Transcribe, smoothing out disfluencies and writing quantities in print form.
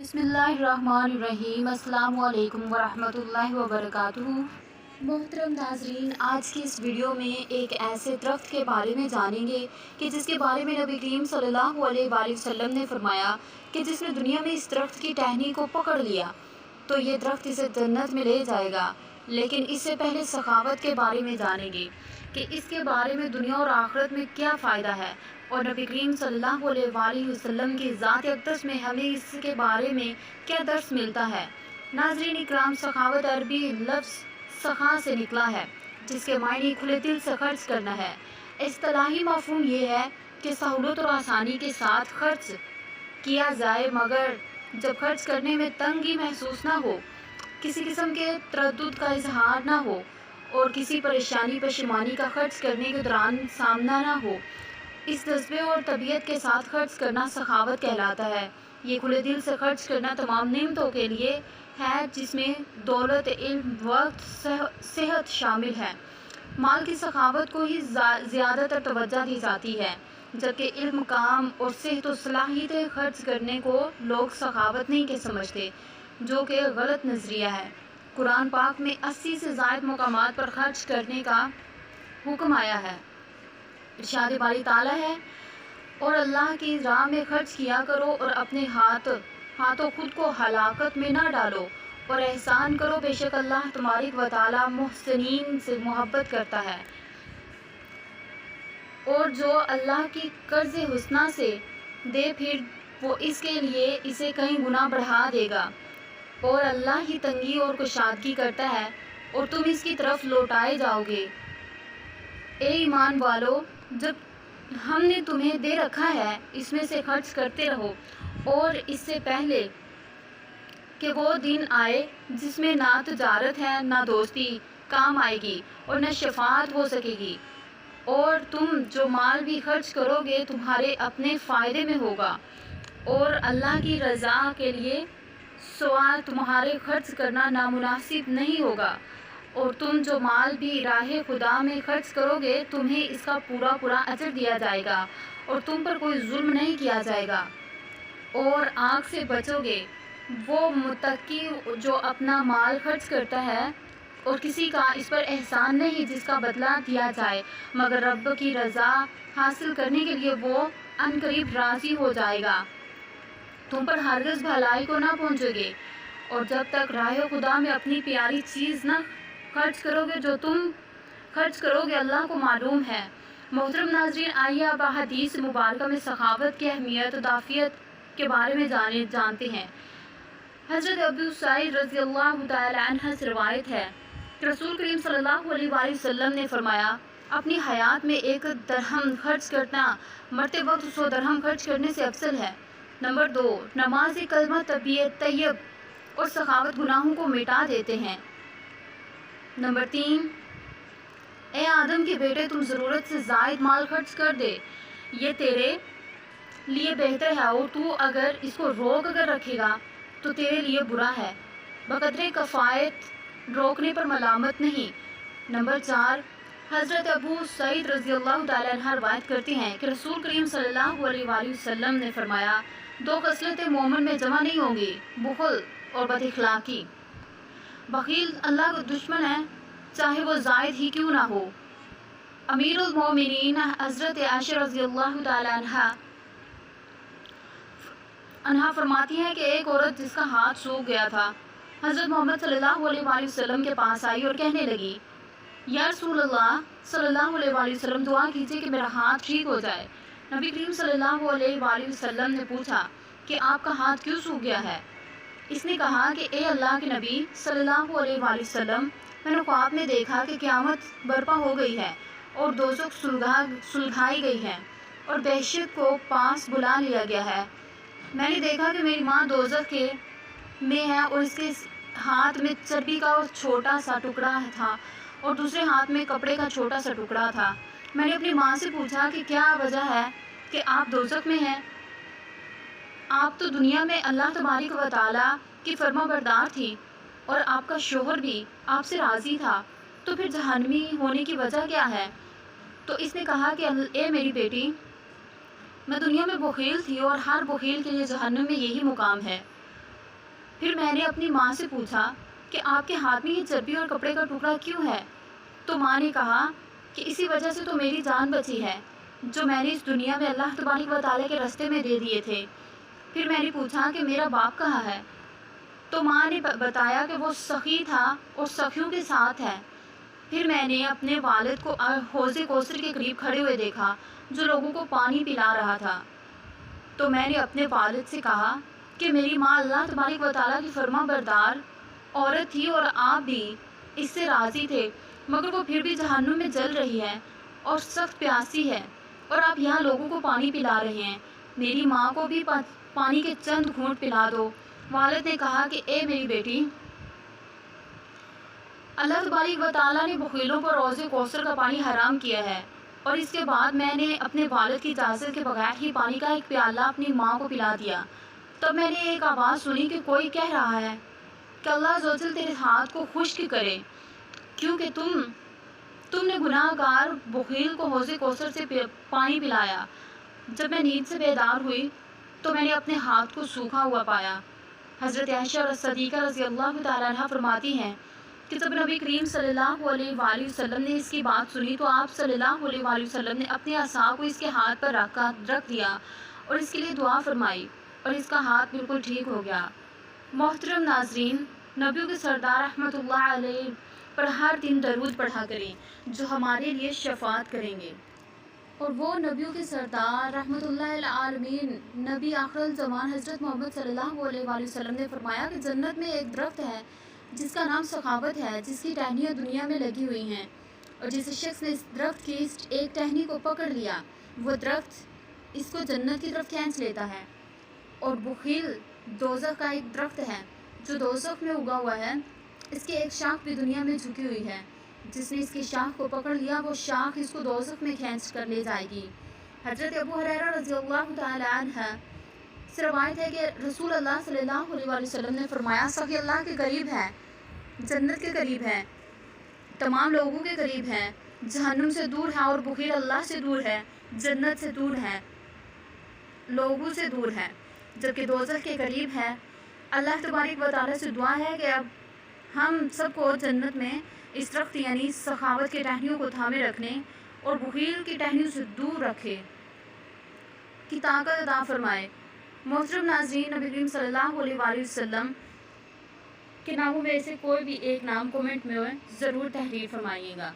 بسم اللہ الرحمن الرحیم۔ السلام علیکم ورحمۃ وبرکاتہ۔ محترم ناظرین، آج کی اس ویڈیو میں ایک ایسے درخت کے بارے میں جانیں گے کہ جس کے بارے میں نبی کریم صلی اللہ علیہ وآلہ وسلم نے فرمایا کہ جس نے دنیا میں اس درخت کی ٹہنی کو پکڑ لیا تو یہ درخت اسے جنت میں لے جائے گا۔ لیکن اس سے پہلے سخاوت کے بارے میں جانیں گے کہ اس کے بارے میں دنیا اور آخرت میں کیا فائدہ ہے، اور نبی کریم صلی اللہ علیہ وآلہ وسلم کی ذات اقدس میں ہمیں اس کے بارے میں کیا درس ملتا ہے۔ ناظرین اکرام، سخاوت عربی لفظ سخا سے نکلا ہے، جس کے معنی کھلے دل سے خرچ کرنا ہے۔ اصطلاحی مفہوم یہ ہے کہ سہولت اور آسانی کے ساتھ خرچ کیا جائے، مگر جب خرچ کرنے میں تنگی محسوس نہ ہو، کسی قسم کے تردد کا اظہار نہ ہو، اور کسی پریشانی پشیمانی کا خرچ کرنے کے دوران سامنا نہ ہو۔ اس جذبے اور طبیعت کے ساتھ خرچ کرنا سخاوت کہلاتا ہے۔ یہ کھلے دل سے خرچ کرنا تمام نعمتوں کے لیے ہے، جس میں دولت، علم، وقت، صحت شامل ہے۔ مال کی سخاوت کو ہی زیادہ تر توجہ دی جاتی ہے، جبکہ علم، کام اور صحت و صلاحیتیں خرچ کرنے کو لوگ سخاوت نہیں کہ سمجھتے، جو کہ غلط نظریہ ہے۔ قرآن پاک میں 80 سے زائد مقامات پر خرچ کرنے کا حکم آیا ہے۔ ارشاد باری تعالیٰ ہے، اور اللہ کی راہ میں خرچ کیا کرو اور اپنے ہاتھوں خود کو ہلاکت میں نہ ڈالو، اور احسان کرو، بے شک اللہ تبارک و تعالیٰ محسنین سے محبت کرتا ہے۔ اور جو اللہ کی قرض حسنہ سے دے، پھر وہ اس کے لیے اسے کئی گنا بڑھا دے گا، اور اللہ ہی تنگی اور کشادگی کرتا ہے، اور تم اس کی طرف لوٹائے جاؤ گے۔ اے ایمان والو، جب ہم نے تمہیں دے رکھا ہے، اس میں سے خرچ کرتے رہو، اور اس سے پہلے کہ وہ دن آئے جس میں نہ تجارت ہے، نہ دوستی کام آئے گی، اور نہ شفاعت ہو سکے گی، اور تم جو مال بھی خرچ کرو گے تمہارے اپنے فائدے میں ہوگا، اور اللہ کی رضا کے لیے سوا تمہارے خرچ کرنا نامناسب نہیں ہوگا، اور تم جو مال بھی راہ خدا میں خرچ کرو گے تمہیں اس کا پورا اجر دیا جائے گا، اور تم پر کوئی ظلم نہیں کیا جائے گا، اور آگ سے بچو گے۔ وہ متقی جو اپنا مال خرچ کرتا ہے اور کسی کا اس پر احسان نہیں جس کا بدلہ دیا جائے، مگر رب کی رضا حاصل کرنے کے لیے وہ عنقریب راضی ہو جائے گا۔ تم پر ہرگز بھلائی کو نہ پہنچو گے، اور جب تک راہ خدا میں اپنی پیاری چیز نہ خرچ کرو گے جو تم خرچ کرو گے اللہ کو معلوم ہے۔ محترم ناظرین، آئیے اب احادیث مبارکہ میں سخاوت کی اہمیت و دافعیت کے بارے میں جانتے ہیں۔ حضرت ابو سعید رضی اللہ تعالی عنہ سے روایت ہے کہ رسول کریم صلی اللہ علیہ وآلہ وسلم نے فرمایا، اپنی حیات میں 1 درہم خرچ کرنا مرتے وقت 100 درہم خرچ کرنے سے افضل ہے۔ نمبر 2، نماز کلمہ طیب اور سخاوت گناہوں کو مٹا دیتے ہیں۔ نمبر 3، اے آدم کے بیٹے، تم ضرورت سے زائد مال خرچ کر دے، یہ تیرے لیے بہتر ہے، اور تو اگر اس کو روک کر رکھے گا تو تیرے لیے برا ہے۔ بقدر کفایت روکنے پر ملامت نہیں۔ نمبر 4، حضرت ابو سعید رضی اللہ تعالیٰ عنہ روایت کرتے ہیں کہ رسول کریم صلی اللہ علیہ وآلہ وسلم نے فرمایا، 2 خصلتیں مومن میں جمع نہیں ہوں گی، بخل اور بد اخلاقی۔ بخیل اللہ کا دشمن ہے، چاہے وہ زائد ہی کیوں نہ ہو۔ امیر المومنین حضرت عائشہ رضی اللہ تعالیٰ عنہا فرماتی ہیں کہ ایک عورت جس کا ہاتھ سوکھ گیا تھا، حضرت محمد صلی اللہ علیہ وآلہ وسلم کے پاس آئی اور کہنے لگی، یا رسول اللہ صلی اللہ علیہ وآلہ وسلم، دعا کیجیے کہ میرا ہاتھ ٹھیک ہو جائے۔ نبی کریم صلی اللہ علیہ وآلہ وسلم نے پوچھا کہ آپ کا ہاتھ کیوں سوکھ گیا ہے؟ اس نے کہا کہ اے اللہ کے نبی صلی اللہ علیہ وآلہ وسلم، میں نے خواب میں دیکھا کہ قیامت برپا ہو گئی ہے، اور دوزخ سلگائی گئی ہے، اور دہشت کو پاس بلا لیا گیا ہے۔ میں نے دیکھا کہ میری ماں دوزخ میں ہے، اور اس کے ہاتھ میں چربی کا چھوٹا سا ٹکڑا تھا، اور دوسرے ہاتھ میں کپڑے کا چھوٹا سا ٹکڑا تھا۔ میں نے اپنی ماں سے پوچھا کہ کیا وجہ ہے کہ آپ دوزخ میں ہیں؟ آپ تو دنیا میں اللہ تبارک و تعالیٰ کی فرما بردار تھی، اور آپ کا شوہر بھی آپ سے راضی تھا، تو پھر جہنمی ہونے کی وجہ کیا ہے؟ تو اس نے کہا کہ اے میری بیٹی، میں دنیا میں بخیل تھی، اور ہر بخیل کے لیے جہنم میں یہی مقام ہے۔ پھر میں نے اپنی ماں سے پوچھا کہ آپ کے ہاتھ میں یہ چربی اور کپڑے کا ٹکڑا کیوں ہے؟ تو ماں نے کہا کہ اسی وجہ سے تو میری جان بچی ہے جو میں نے اس دنیا میں اللہ تبارک و تعالیٰ کے راستے میں دے دیے تھے۔ پھر میں نے پوچھا کہ میرا باپ کہاں ہے؟ تو ماں نے بتایا کہ وہ سخی تھا اور سخیوں کے ساتھ ہے۔ پھر میں نے اپنے والد کو حوض کوثر کے قریب کھڑے ہوئے دیکھا جو لوگوں کو پانی پلا رہا تھا۔ تو میں نے اپنے والد سے کہا کہ میری ماں اللہ تبارک و تعالیٰ کی فرما بردار عورت تھی اور آپ بھی اس سے راضی تھے، مگر وہ پھر بھی جہنم میں جل رہی ہے اور سخت پیاسی ہے، اور آپ یہاں لوگوں کو پانی پلا رہے ہیں۔ میری ماں کو بھی پانی کے چند گھونٹ پلا دو۔ والد نے کہا کہ اے میری بیٹی، اللہ تبارک و تعالیٰ نے بخیلوں پر حوض کوثر کا پانی حرام کیا ہے۔ اور اس کے بعد میں نے اپنے والد کی اجازت کے بغیر ہی پانی کا ایک پیالہ اپنی ماں کو پلا دیا۔ تب میں نے ایک آواز سنی کہ کوئی کہہ رہا ہے کہ اللہ عز و جل تیرے ہاتھ کو خشک کرے، کیونکہ تم نے گناہ گار بخیل کو حوض کوثر سے پانی پلایا۔ جب میں نیند سے بیدار ہوئی تو میں نے اپنے ہاتھ کو سوکھا ہوا پایا۔ حضرت عائشہ صدیقہ رضی اللہ تعالیٰ عنہ فرماتی ہیں کہ جب نبی کریم صلی اللہ علیہ وآلہ وسلم نے اس کی بات سنی تو آپ صلی اللہ علیہ وآلہ وسلم نے اپنے عصا کو اس کے ہاتھ پر رکھ دیا اور اس کے لیے دعا فرمائی، اور اس کا ہاتھ بالکل ٹھیک ہو گیا۔ محترم ناظرین، نبیوں کے سردار رحمۃ اللہ علیہ پر ہر دن درود پڑھا کریں جو ہمارے لیے شفاعت کریں گے۔ اور وہ نبیوں کے سردار رحمۃ اللہ العالمین نبی آخر الزمان حضرت محمد صلی اللہ علیہ وآلہ وسلم نے فرمایا کہ جنت میں ایک درخت ہے جس کا نام سخاوت ہے، جس کی ٹہنیاں دنیا میں لگی ہوئی ہیں، اور جس شخص نے اس درخت کی ایک ٹہنی کو پکڑ لیا وہ درخت اس کو جنت کی طرف کھینچ لیتا ہے۔ اور بخیل دوزخ کا ایک درخت ہے جو دوزخ میں اگا ہوا ہے، اس کی ایک شاخ بھی دنیا میں جھکی ہوئی ہے، جس نے اس کی شاخ کو پکڑ لیا وہ شاخ اس کو دوزخ میں کھینچ کر لے جائے گی۔ حضرت ابو ہریرہ رضی اللہ تعالی عنہ سے روایت ہے کہ رسول اللہ صلی اللہ علیہ وآلہ وسلم نے فرمایا، سخی اللہ کے قریب ہے، جنت کے قریب ہے، تمام لوگوں کے قریب ہے، جہنم سے دور ہے، اور بخیل اللہ سے دور ہے، جنت سے دور ہے، لوگوں سے دور ہے، جبکہ دوزخ کے قریب ہے۔ اللہ تبارک و تعالیٰ سے دعا ہے کہ اب ہم سب کو جنت میں اس درخت یعنی سخاوت کے ٹہنیوں کو تھامے رکھنے اور بخیل کی ٹہنیوں سے دور رکھے کی طاقت عطا فرمائے۔ محترم ناظرین، نبی کریم صلی اللہ علیہ وآلہ وسلم کے ناموں میں سے کوئی بھی ایک نام کومنٹ میں ضرور تحریر فرمائیے گا۔